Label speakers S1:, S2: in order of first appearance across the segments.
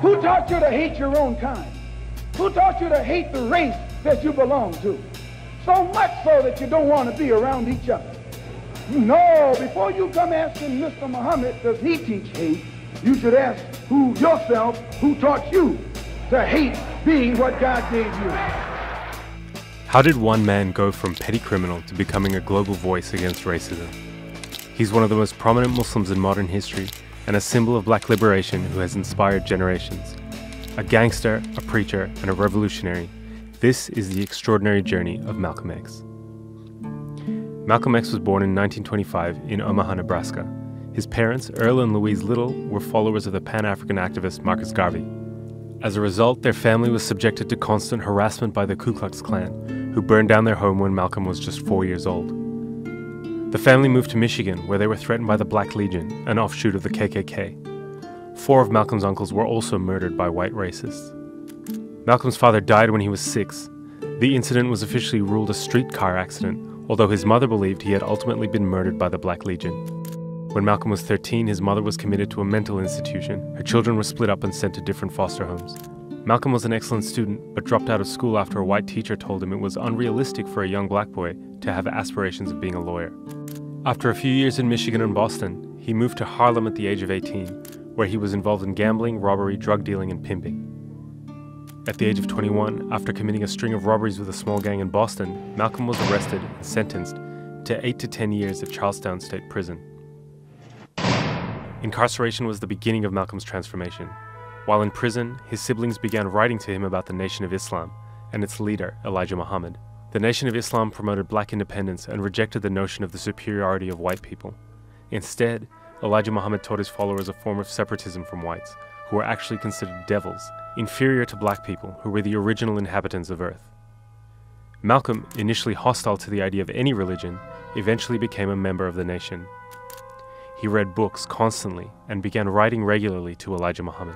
S1: Who taught you to hate your own kind? Who taught you to hate the race that you belong to? So much so that you don't want to be around each other. No, before you come asking Mr. Muhammad, does he teach hate, you should ask yourself, who taught you to hate being what God gave you?
S2: How did one man go from petty criminal to becoming a global voice against racism? He's one of the most prominent Muslims in modern history and a symbol of black liberation who has inspired generations. A gangster, a preacher, and a revolutionary, this is the extraordinary journey of Malcolm X. Malcolm X was born in 1925 in Omaha, Nebraska. His parents, Earl and Louise Little, were followers of the Pan-African activist Marcus Garvey. As a result, their family was subjected to constant harassment by the Ku Klux Klan, who burned down their home when Malcolm was just 4 years old. The family moved to Michigan, where they were threatened by the Black Legion, an offshoot of the KKK. 4 of Malcolm's uncles were also murdered by white racists. Malcolm's father died when he was 6. The incident was officially ruled a streetcar accident, although his mother believed he had ultimately been murdered by the Black Legion. When Malcolm was 13, his mother was committed to a mental institution. Her children were split up and sent to different foster homes. Malcolm was an excellent student, but dropped out of school after a white teacher told him it was unrealistic for a young black boy to have aspirations of being a lawyer. After a few years in Michigan and Boston, he moved to Harlem at the age of 18, where he was involved in gambling, robbery, drug dealing, and pimping. At the age of 21, after committing a string of robberies with a small gang in Boston, Malcolm was arrested and sentenced to 8 to 10 years at Charlestown State Prison. Incarceration was the beginning of Malcolm's transformation. While in prison, his siblings began writing to him about the Nation of Islam and its leader, Elijah Muhammad. The Nation of Islam promoted black independence and rejected the notion of the superiority of white people. Instead, Elijah Muhammad taught his followers a form of separatism from whites, who were actually considered devils, inferior to black people who were the original inhabitants of Earth. Malcolm, initially hostile to the idea of any religion, eventually became a member of the nation. He read books constantly and began writing regularly to Elijah Muhammad.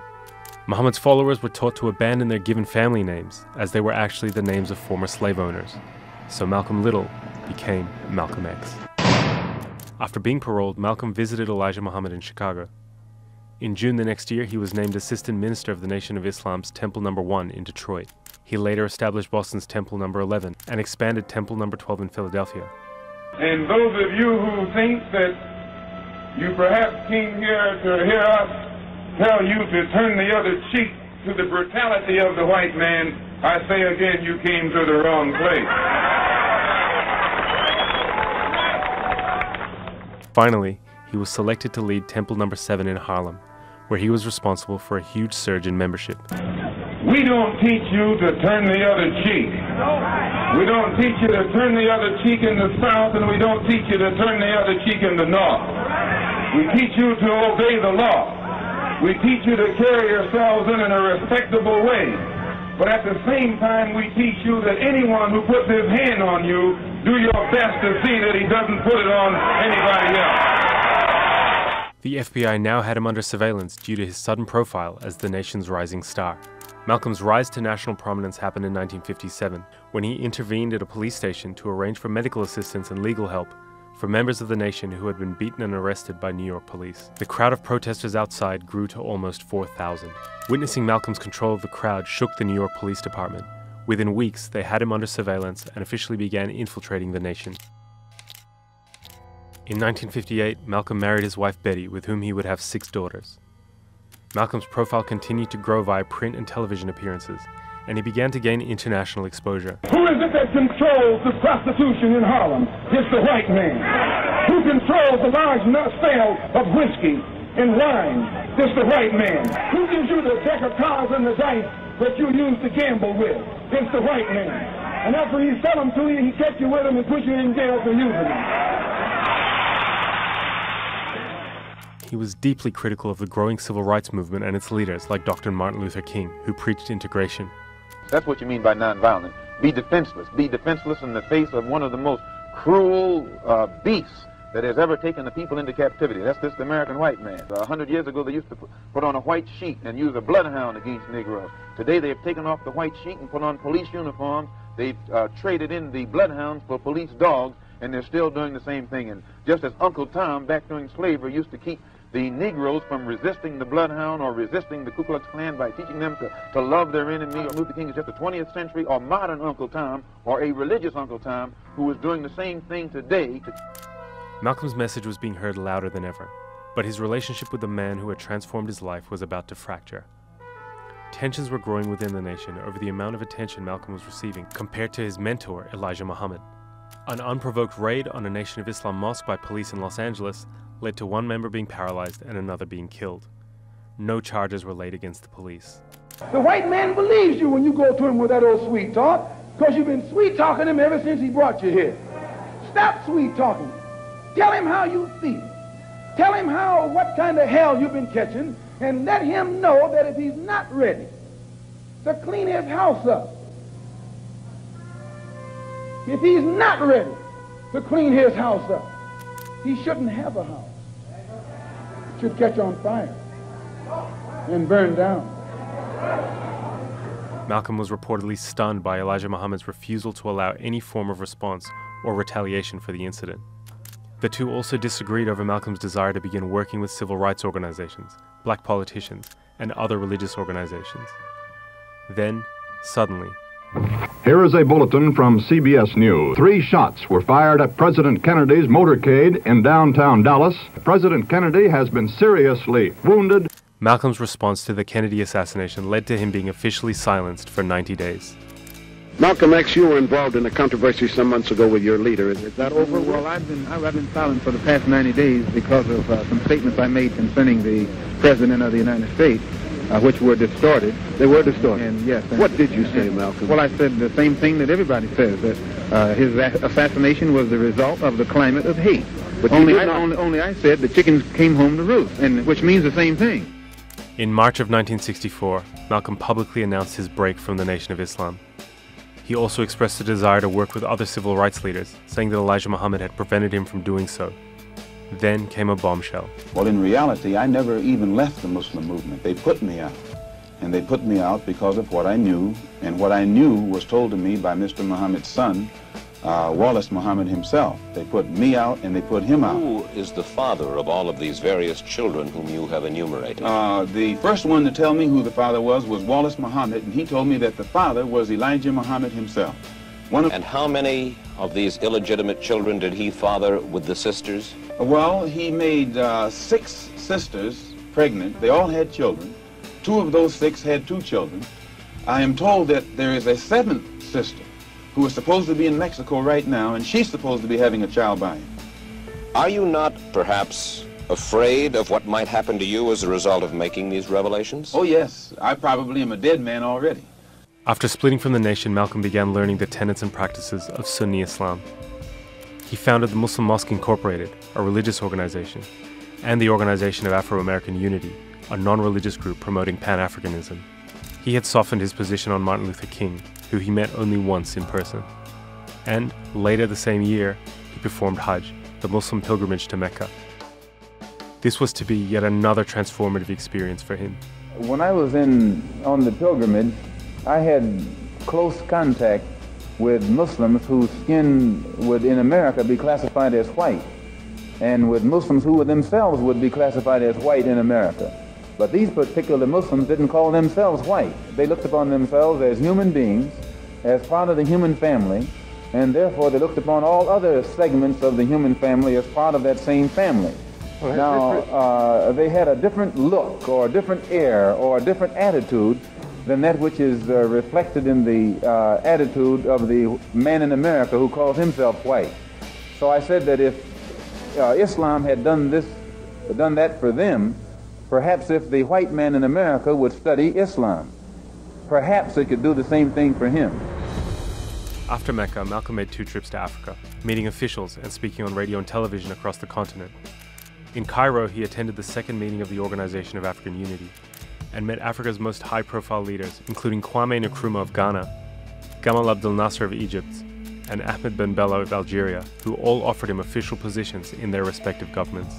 S2: Muhammad's followers were taught to abandon their given family names, as they were actually the names of former slave owners. So Malcolm Little became Malcolm X. After being paroled, Malcolm visited Elijah Muhammad in Chicago. In June the next year, he was named Assistant Minister of the Nation of Islam's Temple No. 1 in Detroit. He later established Boston's Temple No. 11 and expanded Temple No. 12 in Philadelphia.
S3: And those of you who think that you perhaps came here to hear us tell you to turn the other cheek to the brutality of the white man, I say again, you came to the wrong place.
S2: Finally, he was selected to lead Temple No. 7 in Harlem, where he was responsible for a huge surge in membership.
S3: We don't teach you to turn the other cheek. We don't teach you to turn the other cheek in the South, and we don't teach you to turn the other cheek in the North. We teach you to obey the law. We teach you to carry yourselves in a respectable way. But at the same time, we teach you that anyone who puts his hand on you, do your best to see that he doesn't put it on anybody else.
S2: The FBI now had him under surveillance due to his sudden profile as the nation's rising star. Malcolm's rise to national prominence happened in 1957, when he intervened at a police station to arrange for medical assistance and legal help for members of the nation who had been beaten and arrested by New York police. The crowd of protesters outside grew to almost 4,000. Witnessing Malcolm's control of the crowd shook the New York Police Department. Within weeks, they had him under surveillance and officially began infiltrating the nation. In 1958, Malcolm married his wife Betty, with whom he would have 6 daughters. Malcolm's profile continued to grow via print and television appearances, and he began to gain international exposure.
S1: Who is it that controls the prostitution in Harlem? It's the white man. Who controls the large sale of whiskey and wine? It's the white man. Who gives you the deck of cards and the dice that you use to gamble with? It's the white man. And after he sell them to you, he catch you with them and put you in jail for using them.
S2: He was deeply critical of the growing civil rights movement and its leaders, like Dr. Martin Luther King, who preached integration.
S4: That's what you mean by nonviolent. Be defenseless. Be defenseless in the face of one of the most cruel beasts that has ever taken the people into captivity. That's this American white man. 100 years ago, they used to put on a white sheet and use a bloodhound against Negroes. Today, they have taken off the white sheet and put on police uniforms. They've traded in the bloodhounds for police dogs, and they're still doing the same thing. And just as Uncle Tom, back during slavery, used to keep the Negroes from resisting the Bloodhound or resisting the Ku Klux Klan by teaching them to love their enemy. Martin Luther King is just a 20th century or modern Uncle Tom or a religious Uncle Tom who is doing the same thing today.
S2: Malcolm's message was being heard louder than ever, but his relationship with the man who had transformed his life was about to fracture. Tensions were growing within the nation over the amount of attention Malcolm was receiving compared to his mentor, Elijah Muhammad. An unprovoked raid on a Nation of Islam mosque by police in Los Angeles led to one member being paralyzed and another being killed. No charges were laid against the police.
S1: The white man believes you when you go to him with that old sweet talk, because you've been sweet talking him ever since he brought you here. Stop sweet talking. Tell him how you feel. Tell him what kind of hell you've been catching, and let him know that if he's not ready to clean his house up, if he's not ready to clean his house up, he shouldn't have a house. It should catch on fire and burn down.
S2: Malcolm was reportedly stunned by Elijah Muhammad's refusal to allow any form of response or retaliation for the incident. The two also disagreed over Malcolm's desire to begin working with civil rights organizations, black politicians, and other religious organizations. Then, suddenly,
S5: here is a bulletin from CBS News. 3 shots were fired at President Kennedy's motorcade in downtown Dallas. President Kennedy has been seriously wounded.
S2: Malcolm's response to the Kennedy assassination led to him being officially silenced for 90 days.
S6: Malcolm X, you were involved in a controversy some months ago with your leader. Is that over?
S7: Well, I've been silent for the past 90 days because of some statements I made concerning the President of the United States, which were distorted.
S6: They were distorted?
S7: And yes. And,
S6: what did you say, Malcolm?
S7: Well, I said the same thing that everybody says, that his assassination was the result of the climate of hate. But only I said the chickens came home to roost, and which means the same thing.
S2: In March of 1964, Malcolm publicly announced his break from the Nation of Islam. He also expressed a desire to work with other civil rights leaders, saying that Elijah Muhammad had prevented him from doing so. Then came a bombshell.
S8: Well, in reality, I never even left the Muslim movement. They put me out. And they put me out because of what I knew, and what I knew was told to me by Mr. Muhammad's son, Wallace Muhammad himself. They put me out and they put him out.
S9: Who is the father of all of these various children whom you have enumerated?
S8: The first one to tell me who the father was Wallace Muhammad, and he told me that the father was Elijah Muhammad himself.
S9: And how many of these illegitimate children did he father with the sisters?
S8: Well, he made 6 sisters pregnant. They all had children. 2 of those 6 had 2 children. I am told that there is a 7th sister who is supposed to be in Mexico right now, and she's supposed to be having a child by him.
S9: Are you not, perhaps, afraid of what might happen to you as a result of making these revelations?
S8: Oh, yes. I probably am a dead man already.
S2: After splitting from the nation, Malcolm began learning the tenets and practices of Sunni Islam. He founded the Muslim Mosque Incorporated, a religious organization, and the Organization of Afro-American Unity, a non-religious group promoting Pan-Africanism. He had softened his position on Martin Luther King, who he met only once in person. And later the same year, he performed Hajj, the Muslim pilgrimage to Mecca. This was to be yet another transformative experience for him.
S7: When I was on the pilgrimage, I had close contact with Muslims whose skin would in America be classified as white, and with Muslims who themselves would be classified as white in America. But these particular Muslims didn't call themselves white. They looked upon themselves as human beings, as part of the human family, and therefore they looked upon all other segments of the human family as part of that same family. Now, they had a different look, or a different air, or a different attitude than that which is reflected in the attitude of the man in America who calls himself white. So I said that if Islam had done that for them, perhaps if the white man in America would study Islam, perhaps it could do the same thing for him.
S2: After Mecca, Malcolm made 2 trips to Africa, meeting officials and speaking on radio and television across the continent. In Cairo, he attended the 2nd meeting of the Organization of African Unity and met Africa's most high-profile leaders, including Kwame Nkrumah of Ghana, Gamal Abdel Nasser of Egypt, and Ahmed Ben Bella of Algeria, who all offered him official positions in their respective governments.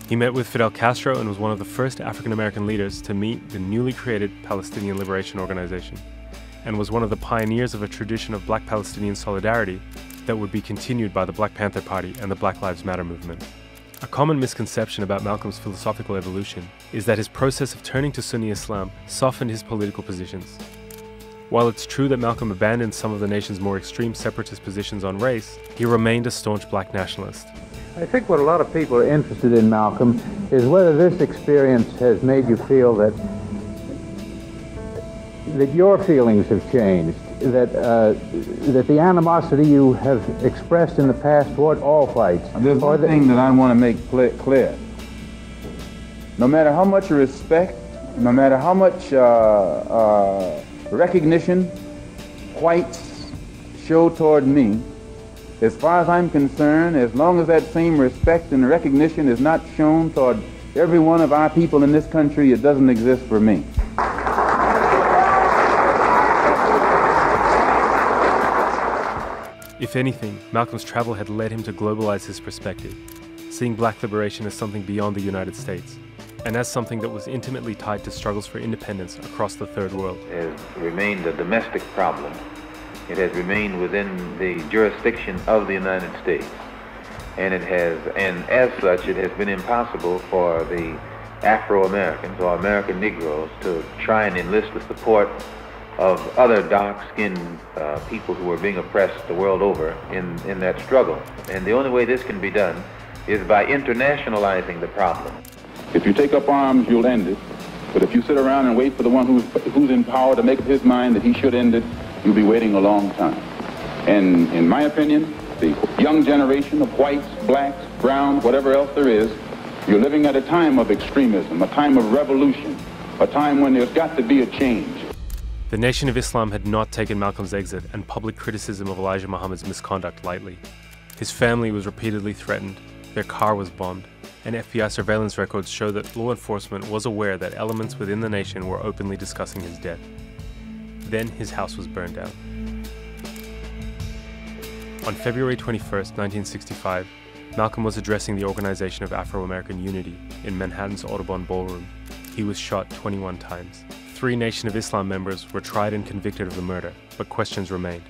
S2: He met with Fidel Castro and was one of the first African-American leaders to meet the newly created Palestinian Liberation Organization, and was one of the pioneers of a tradition of Black Palestinian solidarity that would be continued by the Black Panther Party and the Black Lives Matter movement. A common misconception about Malcolm's philosophical evolution is that his process of turning to Sunni Islam softened his political positions. While it's true that Malcolm abandoned some of the nation's more extreme separatist positions on race, he remained a staunch black nationalist.
S7: I think what a lot of people are interested in, Malcolm, is whether this experience has made you feel that your feelings have changed, that the animosity you have expressed in the past toward all whites. There's one thing that I want to make clear. No matter how much respect, no matter how much recognition whites show toward me, as far as I'm concerned, as long as that same respect and recognition is not shown toward every one of our people in this country, it doesn't exist for me.
S2: If anything, Malcolm's travel had led him to globalize his perspective, seeing black liberation as something beyond the United States, and as something that was intimately tied to struggles for independence across the Third World.
S4: It has remained a domestic problem. It has remained within the jurisdiction of the United States. And as such, it has been impossible for the Afro-Americans or American Negroes to try and enlist the support of other dark-skinned people who are being oppressed the world over in that struggle. And the only way this can be done is by internationalizing the problem.
S8: If you take up arms, you'll end it. But if you sit around and wait for the one who's in power to make up his mind that he should end it, you'll be waiting a long time. And in my opinion, the young generation of whites, blacks, browns, whatever else there is, you're living at a time of extremism, a time of revolution, a time when there's got to be a change.
S2: The Nation of Islam had not taken Malcolm's exit and public criticism of Elijah Muhammad's misconduct lightly. His family was repeatedly threatened, their car was bombed, and FBI surveillance records show that law enforcement was aware that elements within the nation were openly discussing his death. Then his house was burned down. On February 21st, 1965, Malcolm was addressing the Organization of Afro-American Unity in Manhattan's Audubon Ballroom. He was shot 21 times. 3 Nation of Islam members were tried and convicted of the murder, but questions remained.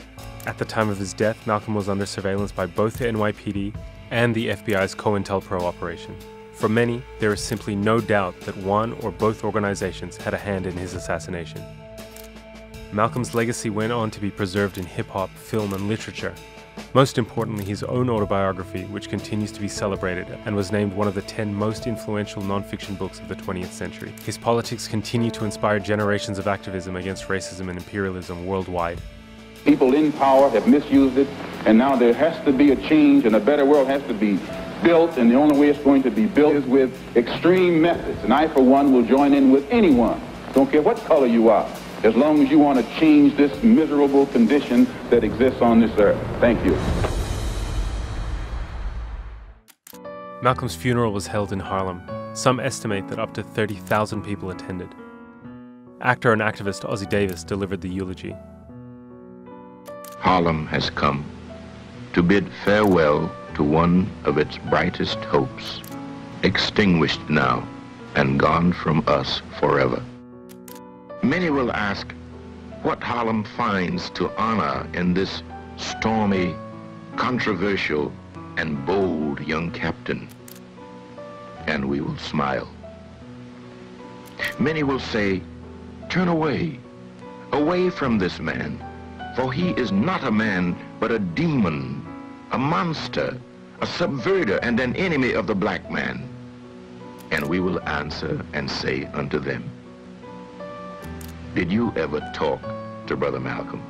S2: At the time of his death, Malcolm was under surveillance by both the NYPD and the FBI's COINTELPRO operation. For many, there is simply no doubt that one or both organizations had a hand in his assassination. Malcolm's legacy went on to be preserved in hip-hop, film, and literature. Most importantly, his own autobiography, which continues to be celebrated and was named one of the 10 most influential non-fiction books of the 20th century. His politics continue to inspire generations of activism against racism and imperialism worldwide.
S8: People in power have misused it, and now there has to be a change, and a better world has to be built, and the only way it's going to be built is with extreme methods. And I, for one, will join in with anyone, don't care what color you are, as long as you want to change this miserable condition that exists on this earth. Thank you.
S2: Malcolm's funeral was held in Harlem. Some estimate that up to 30,000 people attended. Actor and activist Ossie Davis delivered the eulogy.
S10: Harlem has come to bid farewell to one of its brightest hopes, extinguished now and gone from us forever. Many will ask what Harlem finds to honor in this stormy, controversial, and bold young captain. And we will smile. Many will say, turn away, away from this man, for he is not a man, but a demon, a monster, a subverter, and an enemy of the black man. And we will answer and say unto them, did you ever talk to Brother Malcolm?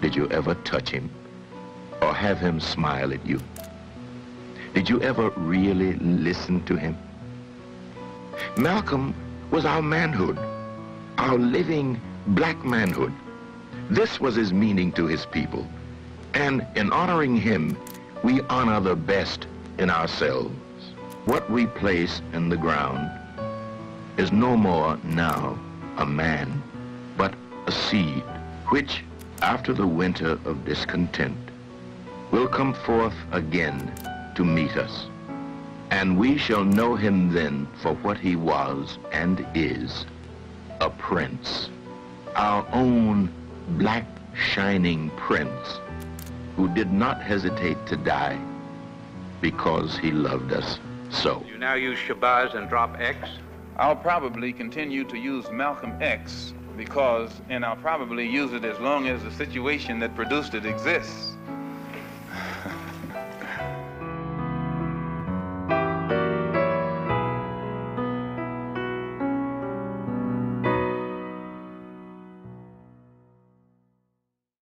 S10: Did you ever touch him or have him smile at you? Did you ever really listen to him? Malcolm was our manhood, our living black manhood. This was his meaning to his people. And in honoring him, we honor the best in ourselves. What we place in the ground is no more now a man, but a seed, which, after the winter of discontent, will come forth again to meet us. And we shall know him then for what he was and is, a prince, our own black shining prince, who did not hesitate to die because he loved us so.
S11: You now use Shabazz and drop X?
S8: I'll probably continue to use Malcolm X and I'll probably use it as long as the situation that produced it exists.